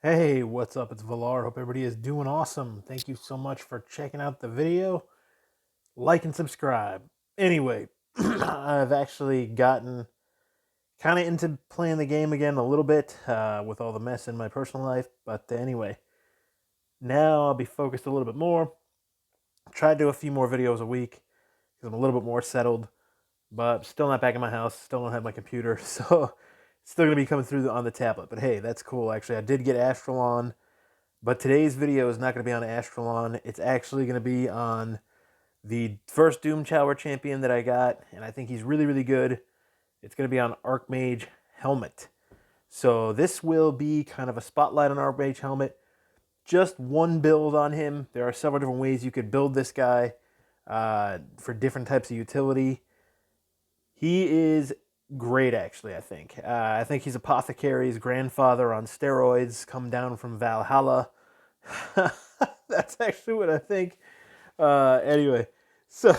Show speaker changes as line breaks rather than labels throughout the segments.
Hey, what's up? It's Valar. Hope everybody is doing awesome. Thank you so much for checking out the video. Like and subscribe. Anyway, I've actually gotten kind of into playing the game again a little bit with all the mess in my personal life. But anyway, now I'll be focused a little bit more. Try to do a few more videos a week because I'm a little bit more settled. But still not back in my house. Still don't have my computer. So it's still going to be coming through on the tablet. But hey, that's cool. Actually, I did get Astral on. But today's video is not going to be on Astralon. It's actually going to be on the first Doom Tower champion that I got, and I think he's really, really good. It's going to be on Archmage Hellmut. So this will be kind of a spotlight on Archmage Hellmut. Just one build on him. There are several different ways you could build this guy for different types of utility. He is great, actually, I think. I think he's Apothecary's grandfather on steroids, come down from Valhalla. That's actually what I think. Anyway, so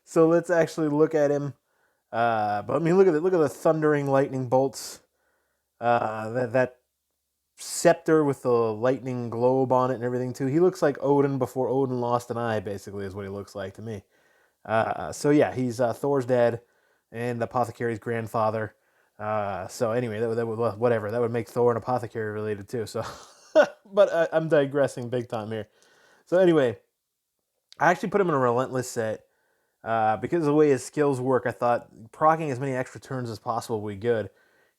so let's actually look at him. But I mean, look at the thundering lightning bolts. That scepter with the lightning globe on it and everything too. He looks like Odin before Odin lost an eye. Basically, is what he looks like to me. So yeah, he's Thor's dad and Apothecary's grandfather. So anyway, that would whatever. That would make Thor and Apothecary related too. So, but I'm digressing big time here. So anyway, I actually put him in a relentless set because of the way his skills work. I thought proccing as many extra turns as possible would be good.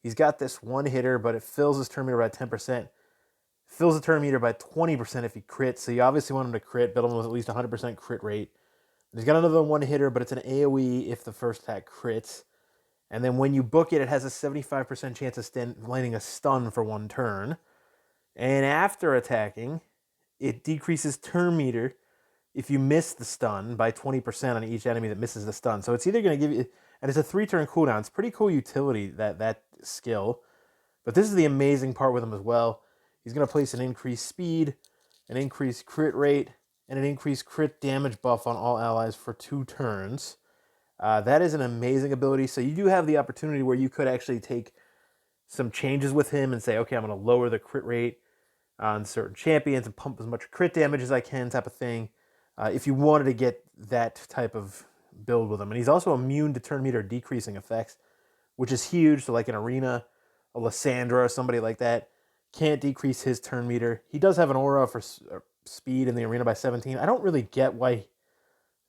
He's got this one hitter, but it fills his turn meter by 10%. Fills the turn meter by 20% if he crits. So you obviously want him to crit, build him with at least 100% crit rate. He's got another one hitter, but it's an AoE if the first attack crits. And then when you book it, it has a 75% chance of landing a stun for one turn. And after attacking, it decreases turn meter if you miss the stun by 20% on each enemy that misses the stun. So it's either going to give you, and it's a 3-turn cooldown. It's pretty cool utility, that skill. But this is the amazing part with him as well. He's going to place an increased speed, an increased crit rate, and an increased crit damage buff on all allies for 2 turns. That is an amazing ability. So you do have the opportunity where you could actually take some changes with him and say, okay, I'm going to lower the crit rate on certain champions and pump as much crit damage as I can, type of thing. If you wanted to get that type of build with him. And he's also immune to turn meter decreasing effects, which is huge. So like an Arena, a Lysandra, or somebody like that can't decrease his turn meter. He does have an aura for speed in the Arena by 17. I don't really get why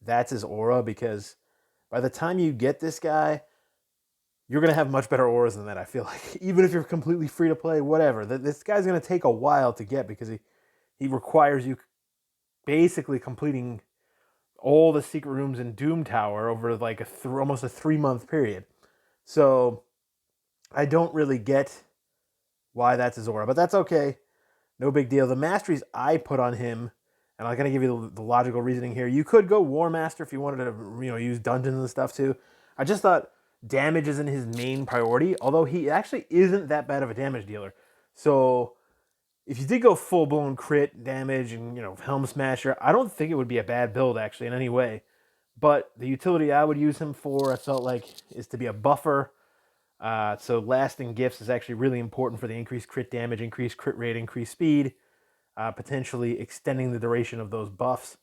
that's his aura, because by the time you get this guy, you're going to have much better auras than that, I feel like. Even if you're completely free to play, whatever. This guy's going to take a while to get because he requires you basically completing all the secret rooms in Doom Tower over like almost a 3-month period. So I don't really get why that's his aura, but that's okay. No big deal. The masteries I put on him, and I'm going to give you the logical reasoning here. You could go War Master if you wanted to, use dungeons and stuff too. I just thought damage isn't his main priority, although he actually isn't that bad of a damage dealer. So if you did go full-blown crit damage and, Helm Smasher, I don't think it would be a bad build, actually, in any way. But the utility I would use him for, I felt like, is to be a buffer. So lasting gifts is actually really important for the increased crit damage, increased crit rate, increased speed, potentially extending the duration of those buffs.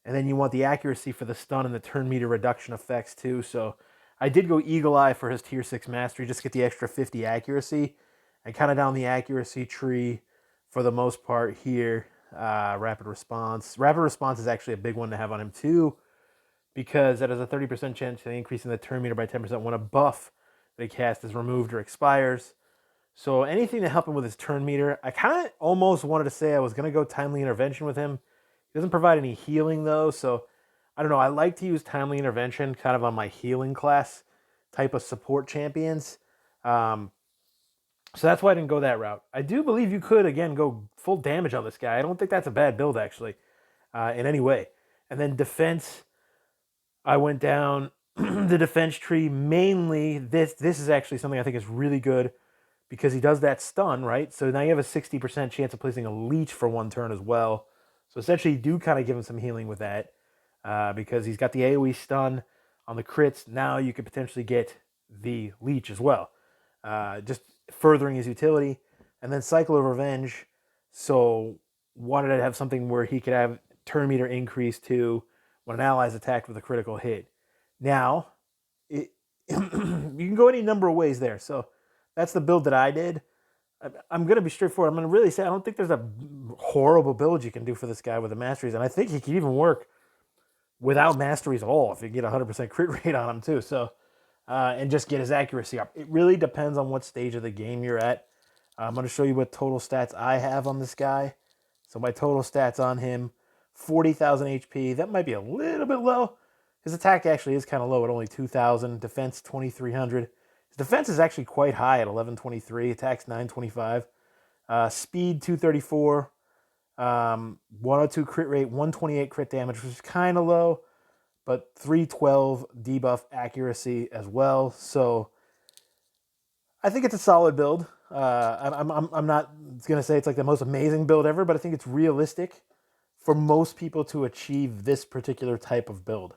And then you want the accuracy for the stun and the turn meter reduction effects, too. So I did go Eagle Eye for his Tier 6 Mastery, just to get the extra 50 accuracy. And kind of down the accuracy tree for the most part here. Rapid Response. Rapid Response is actually a big one to have on him too, because that has a 30% chance of increasing the turn meter by 10% when a buff they cast is removed or expires. So anything to help him with his turn meter. I kind of almost wanted to say I was going to go Timely Intervention with him. He doesn't provide any healing though, so I don't know. I like to use Timely Intervention kind of on my healing class type of support champions. So that's why I didn't go that route. I do believe you could, again, go full damage on this guy. I don't think that's a bad build, actually, in any way. And then defense, I went down the defense tree mainly. This is actually something I think is really good because he does that stun, right? So now you have a 60% chance of placing a leech for one turn as well. So essentially, you do kind of give him some healing with that because he's got the AoE stun on the crits. Now you could potentially get the leech as well. Just furthering his utility. and then Cycle of Revenge. So wanted to have something where he could have turn meter increase to when an ally is attacked with a critical hit. Now, it, you can go any number of ways there. So that's the build that I did. I'm going to be straightforward. I'm going to really say I don't think there's a horrible build you can do for this guy with the masteries, and I think he can even work without masteries at all if you get 100% crit rate on him too. So, and just get his accuracy up. It really depends on what stage of the game you're at. I'm going to show you what total stats I have on this guy. So my total stats on him, 40,000 HP. That might be a little bit low. His attack actually is kind of low at only 2,000. Defense, 2,300. His defense is actually quite high at 1123. Attack's 925. Speed, 234. 102 crit rate, 128 crit damage, which is kind of low. But 312 debuff accuracy as well. So I think it's a solid build. I'm not going to say it's like the most amazing build ever, but I think it's realistic for most people to achieve this particular type of build.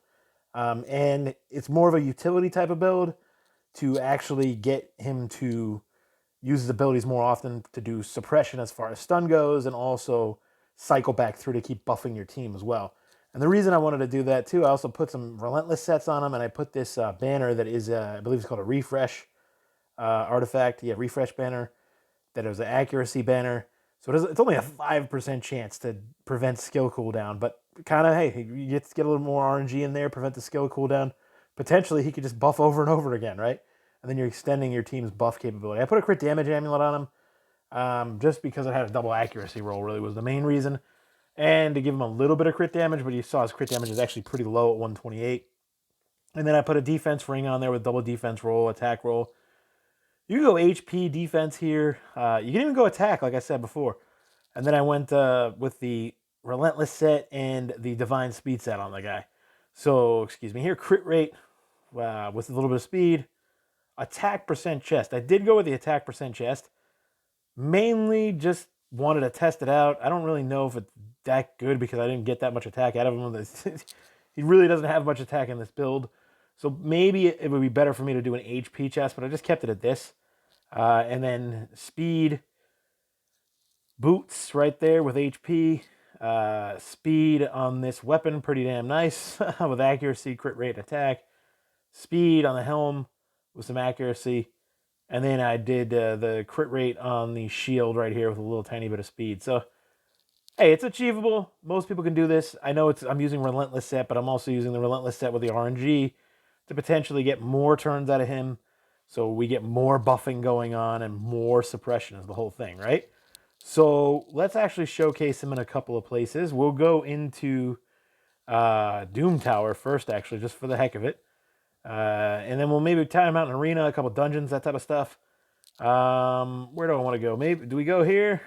And it's more of a utility type of build to actually get him to use his abilities more often to do suppression as far as stun goes, and also cycle back through to keep buffing your team as well. And the reason I wanted to do that too, I also put some Relentless sets on him, and I put this banner that is, I believe it's called a refresh artifact. Yeah, refresh banner. That is an accuracy banner. So it's only a 5% chance to prevent skill cooldown, but kind of, hey, you get to get a little more RNG in there, prevent the skill cooldown. Potentially, he could just buff over and over again, right? And then you're extending your team's buff capability. I put a crit damage amulet on him just because it had a double accuracy roll, really was the main reason. And to give him a little bit of crit damage, but you saw his crit damage is actually pretty low at 128. And then I put a defense ring on there with double defense roll, attack roll. You can go HP defense here. You can even go attack, like I said before. And then I went with the Relentless set and the Divine Speed set on the guy. So, excuse me here, crit rate with a little bit of speed. Attack percent chest. I did go with the attack percent chest. Mainly just wanted to test it out. I don't really know if it's that good because I didn't get that much attack out of him. He really doesn't have much attack in this build. So maybe it would be better for me to do an HP chest, but I just kept it at this. And then speed, boots right there with HP. Speed on this weapon, pretty damn nice with accuracy, crit rate, attack. Speed on the helm with some accuracy. And then I did the crit rate on the shield right here with a little tiny bit of speed. So, hey, it's achievable. Most people can do this. I know I'm using Relentless set, but I'm also using the Relentless set with the RNG to potentially get more turns out of him. So we get more buffing going on and more suppression is the whole thing, right? So let's actually showcase him in a couple of places. We'll go into Doom Tower first, actually, just for the heck of it. And then we'll maybe time him out in arena, a couple dungeons, that type of stuff. Where do I want to go? Maybe do we go here?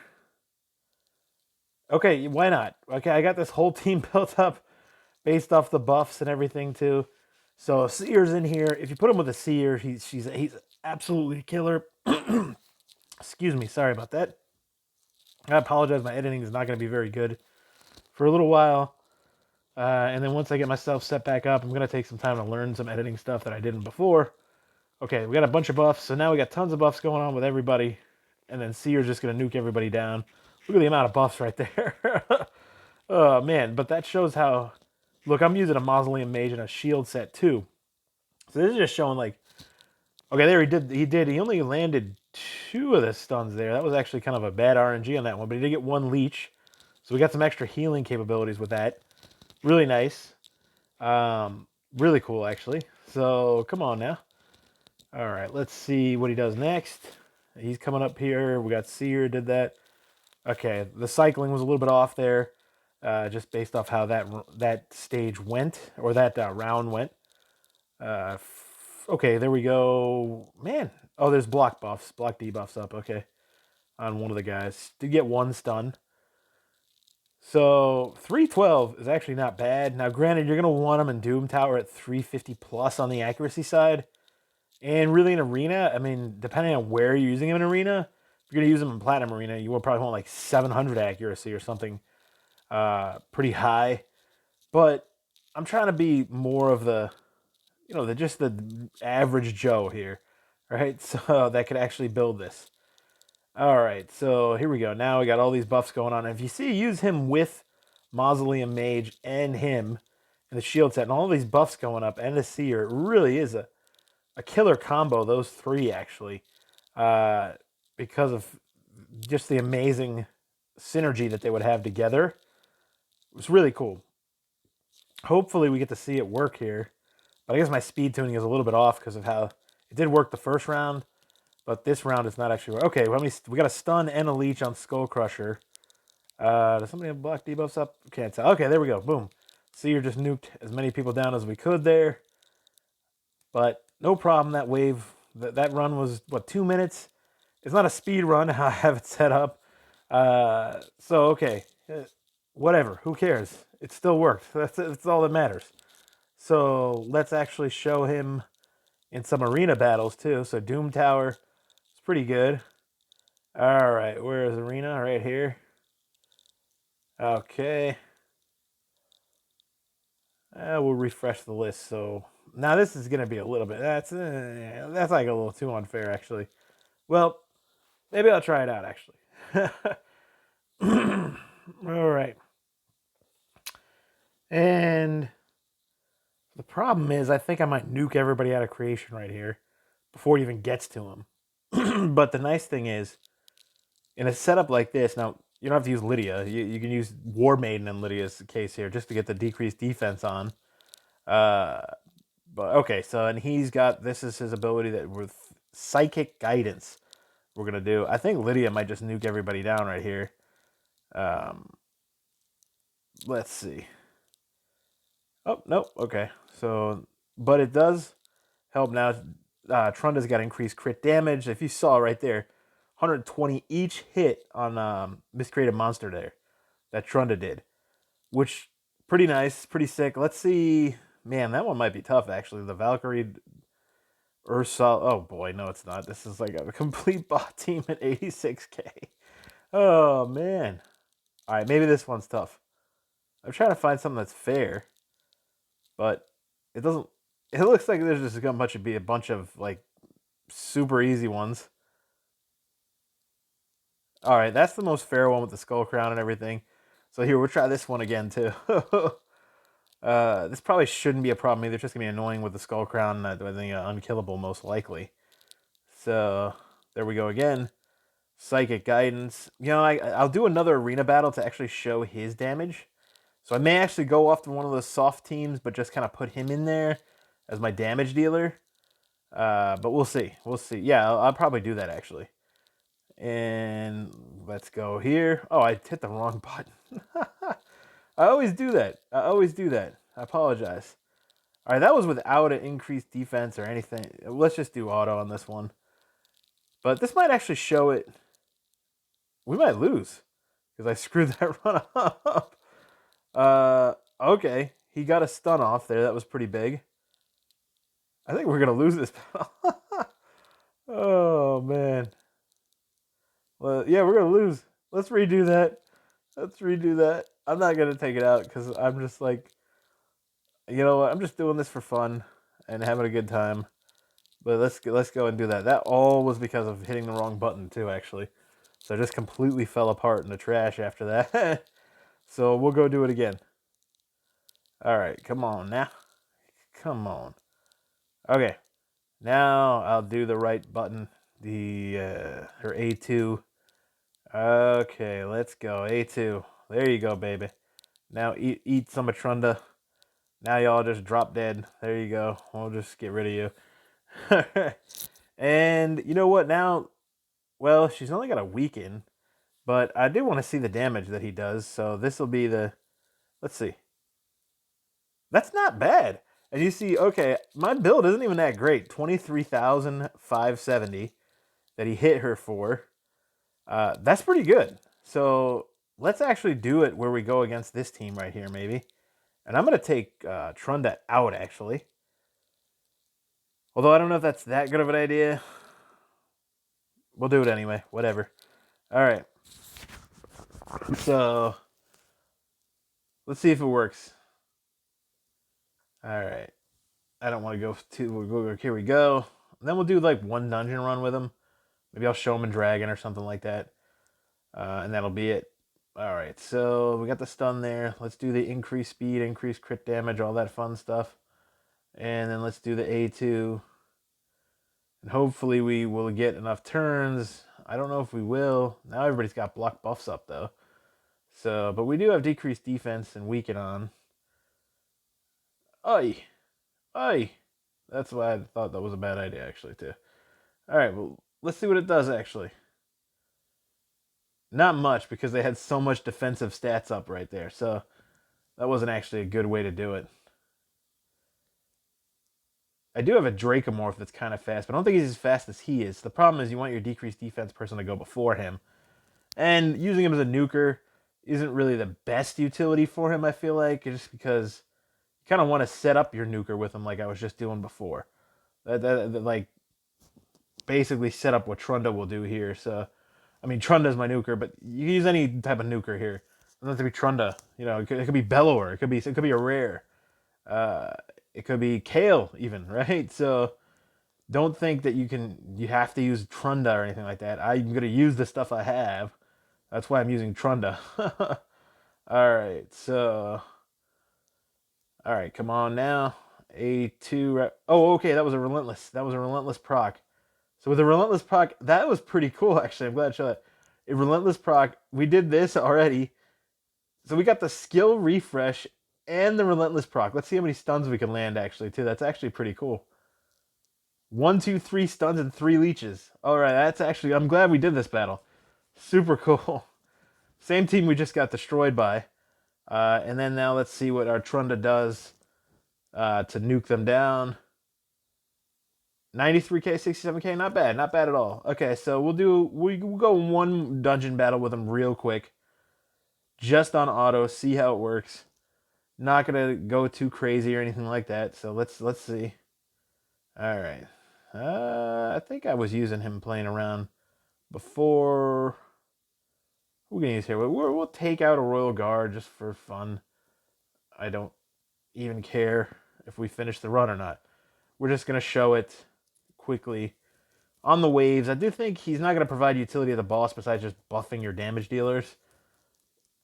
Okay, why not? Okay, I got this whole team built up based off the buffs and everything too. So Seer's in here. If you put him with a Seer, he's absolutely killer. Excuse me, sorry about that. I apologize. My editing is not going to be very good for a little while. And then once I get myself set back up, I'm going to take some time to learn some editing stuff that I didn't before. Okay, we got a bunch of buffs. So now we got tons of buffs going on with everybody. And then Seer's just going to nuke everybody down. Look at the amount of buffs right there. Oh, man. But that shows how... Look, I'm using a Mausoleum Mage and a shield set, too. So this is just showing, like... Okay, there he did. He only landed 2 of the stuns there. That was actually kind of a bad RNG on that one. But he did get 1 leech. So we got some extra healing capabilities with that. Really nice. Really cool, actually. So, come on now. All right, let's see what he does next. He's coming up here. We got Seer, did that. Okay, the cycling was a little bit off there, just based off how that stage went, or that round went. Okay, there we go. Man, oh, there's block debuffs up, okay, on one of the guys. Did get 1 stun. So 312 is actually not bad. Now, granted, you're going to want him in Doom Tower at 350 plus on the accuracy side. And really in Arena, I mean, depending on where you're using him in Arena, if you're going to use him in Platinum Arena, you will probably want like 700 accuracy or something pretty high. But I'm trying to be more of the, the average Joe here, right? So that could actually build this. All right, so here we go. Now we got all these buffs going on. And if you see, use him with Mausoleum Mage and him and the shield set and all these buffs going up and the Seer. It really is a killer combo, those three actually, because of just the amazing synergy that they would have together. It was really cool. Hopefully we get to see it work here. But I guess my speed tuning is a little bit off because of how it did work the first round. But this round is not actually... Okay, well, we got a stun and a leech on Skull Crusher. Does somebody have block debuffs up? Can't tell. Okay, there we go. Boom. Seer just nuked as many people down as we could there. But no problem. That wave, that run was, what, 2 minutes? It's not a speed run how I have it set up. So, okay. Whatever. Who cares? It still worked. That's all that matters. So, let's actually show him in some arena battles, too. So, Doom Tower is pretty good. All right. Where is arena? Right here. Okay. We'll refresh the list. So, now this is going to be a little bit... That's like a little too unfair, actually. Well, maybe I'll try it out, actually. All right. And the problem is, I think I might nuke everybody out of creation right here before it even gets to him. But the nice thing is, in a setup like this, now, you don't have to use Lydia. You can use War Maiden in Lydia's case here just to get the decreased defense on. But okay, so, and he's got, this is his ability that with Psychic Guidance we're going to do. I think Lydia might just nuke everybody down right here. Let's see. Oh, nope. Okay. So, but it does help now. Trunda's got increased crit damage. If you saw right there, 120 each hit on Miscreated Monster there. That Trunda did. Which, pretty nice. Pretty sick. Let's see. Man, that one might be tough, actually. The Valkyrie Ursula. Oh, boy. No, it's not. This is like a complete bot team at 86k. Oh, man. All right, maybe this one's tough. I'm trying to find something that's fair. But it doesn't... It looks like there's just going to be a bunch of, like, super easy ones. Alright, that's the most fair one with the skull crown and everything. So here, we'll try this one again, too. This probably shouldn't be a problem either. It's just going to be annoying with the skull crown. I think unkillable, most likely. So, there we go again. Psychic Guidance. You know, I'll do another arena battle to actually show his damage. So I may actually go off to one of those soft teams, but just kind of put him in there as my damage dealer. But we'll see. We'll see. Yeah, I'll probably do that, actually. And let's go here. Oh, I hit the wrong button. I always do that. I apologize. All right, that was without an increased defense or anything. Let's just do auto on this one. But this might actually show it. We might lose because I screwed that run up. Okay. He got a stun off there. That was pretty big. I think we're going to lose this battle. Oh, man. Well, yeah, we're going to lose. Let's redo that. I'm not going to take it out because I'm just like, you know what? I'm just doing this for fun and having a good time. But let's go and do that. That all was because of hitting the wrong button too, actually. So I just completely fell apart in the trash after that. So we'll go do it again. All right, come on now. Come on. Okay. Now I'll do the right button. Her A2. Okay, let's go. A2. There you go, baby. Now eat some of Trunda. Now y'all just drop dead. There you go. We'll just get rid of you. And you know what? Now, well, she's only got a weaken. But I do want to see the damage that he does. So this will be the... Let's see. That's not bad. And you see, okay, my build isn't even that great. 23,570 that he hit her for. That's pretty good. So let's actually do it where we go against this team right here, maybe. And I'm going to take Trunda out, actually. Although I don't know if that's that good of an idea. We'll do it anyway. Whatever. All right. So let's see if it works. All right. I don't want to go too... Here we go. And then we'll do like one dungeon run with him. Maybe I'll show him in Dragon or something like that. And that'll be it. Alright, so we got the stun there. Let's do the increased speed, increased crit damage, all that fun stuff. And then let's do the A2. And hopefully we will get enough turns. I don't know if we will. Now everybody's got block buffs up, though. So, but we do have decreased defense and weaken on. Oi! Oi! That's why I thought that was a bad idea, actually, too. Alright, well, let's see what it does, actually. Not much, because they had so much defensive stats up right there. So, that wasn't actually a good way to do it. I do have a Dracomorph that's kind of fast, but I don't think he's as fast as he is. The problem is you want your decreased defense person to go before him. And using him as a nuker isn't really the best utility for him, I feel like, just because you kind of want to set up your nuker with him like I was just doing before. That like, basically set up what Trunda will do here. So, I mean, Trunda's my nuker, but you can use any type of nuker here. It doesn't have to be Trunda. You know, it could be Bellower. It could be a rare. It could be Kale even, right? So don't think that you have to use Trunda or anything like that. I'm gonna use the stuff I have. That's why I'm using Trunda. Alright, so alright, come on now. A2 oh, okay, that was a relentless proc. So with a relentless proc, that was pretty cool actually. I'm glad to show that. A relentless proc, we did this already. So we got the skill refresh and the relentless proc. Let's see how many stuns we can land actually too. That's actually pretty cool. 1, 2, 3 stuns and 3 leeches. Alright, that's actually, I'm glad we did this battle. Super cool. Same team we just got destroyed by. And then now let's see what our Trunda does to nuke them down. 93k, 67k, not bad at all. Okay, so we'll go one dungeon battle with them real quick. Just on auto, see how it works. Not gonna go too crazy or anything like that. So let's see. All right. I think I was using him playing around before. Who are we gonna use here? We'll take out a Royal Guard just for fun. I don't even care if we finish the run or not. We're just gonna show it quickly on the waves. I do think he's not gonna provide utility to the boss besides just buffing your damage dealers,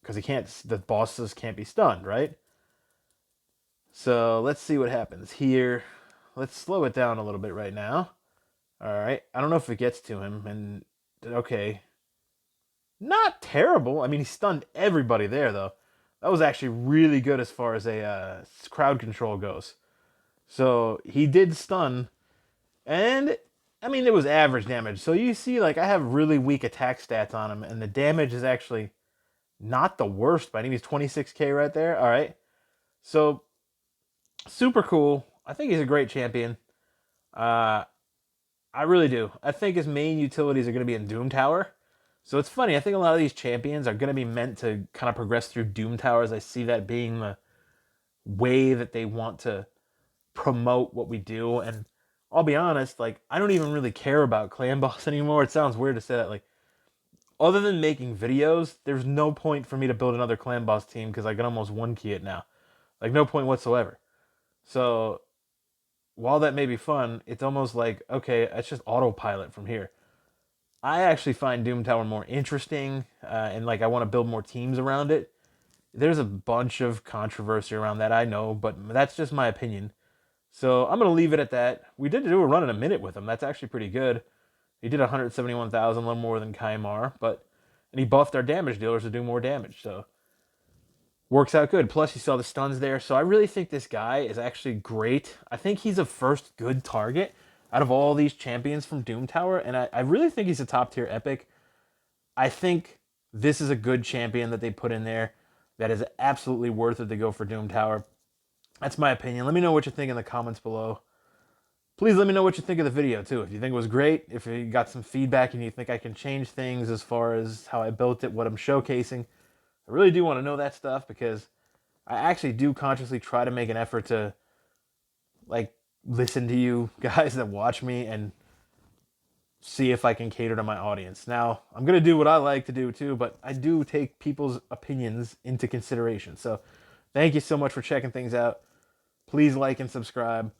because the bosses can't be stunned, right? So let's see what happens here. Let's slow it down a little bit right now. Alright, I don't know if it gets to him, and okay. Not terrible. I mean, he stunned everybody there, though. That was actually really good as far as a crowd control goes. So he did stun, and I mean, it was average damage. So you see, like, I have really weak attack stats on him, and the damage is actually not the worst by any means. 26k right there. Alright. So, super cool. I think he's a great champion. I really do. I think his main utilities are going to be in Doom Tower. So it's funny. I think a lot of these champions are going to be meant to kind of progress through Doom Towers. I see that being the way that they want to promote what we do. And I'll be honest, like, I don't even really care about Clan Boss anymore. It sounds weird to say that. Like, other than making videos, there's no point for me to build another Clan Boss team because I can almost one key it now. Like, no point whatsoever. So, while that may be fun, it's almost like, okay, it's just autopilot from here. I actually find Doom Tower more interesting, and like I want to build more teams around it. There's a bunch of controversy around that, I know, but that's just my opinion. So I'm going to leave it at that. We did do a run in a minute with him. That's actually pretty good. He did 171,000, a little more than Kaimar, and he buffed our damage dealers to do more damage, so works out good. Plus, you saw the stuns there, so I really think this guy is actually great. I think he's a first good target out of all these champions from Doom Tower, and I really think he's a top-tier epic. I think this is a good champion that they put in there that is absolutely worth it to go for Doom Tower. That's my opinion. Let me know what you think in the comments below. Please let me know what you think of the video, too. If you think it was great, if you got some feedback and you think I can change things as far as how I built it, what I'm showcasing. I really do want to know that stuff because I actually do consciously try to make an effort to, like, listen to you guys that watch me and see if I can cater to my audience. Now, I'm going to do what I like to do too, but I do take people's opinions into consideration. So, thank you so much for checking things out. Please like and subscribe.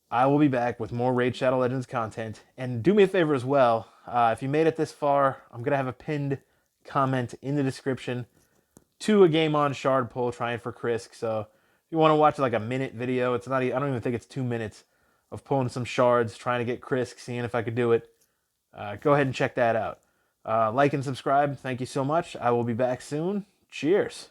I will be back with more Raid Shadow Legends content. And do me a favor as well. If you made it this far, I'm going to have a pinned comment in the description to a game on shard pull trying for Krisk. So if you want to watch like a minute video, it's not. I don't even think it's 2 minutes of pulling some shards, trying to get Krisk, seeing if I could do it. Go ahead and check that out. Like and subscribe. Thank you so much. I will be back soon. Cheers.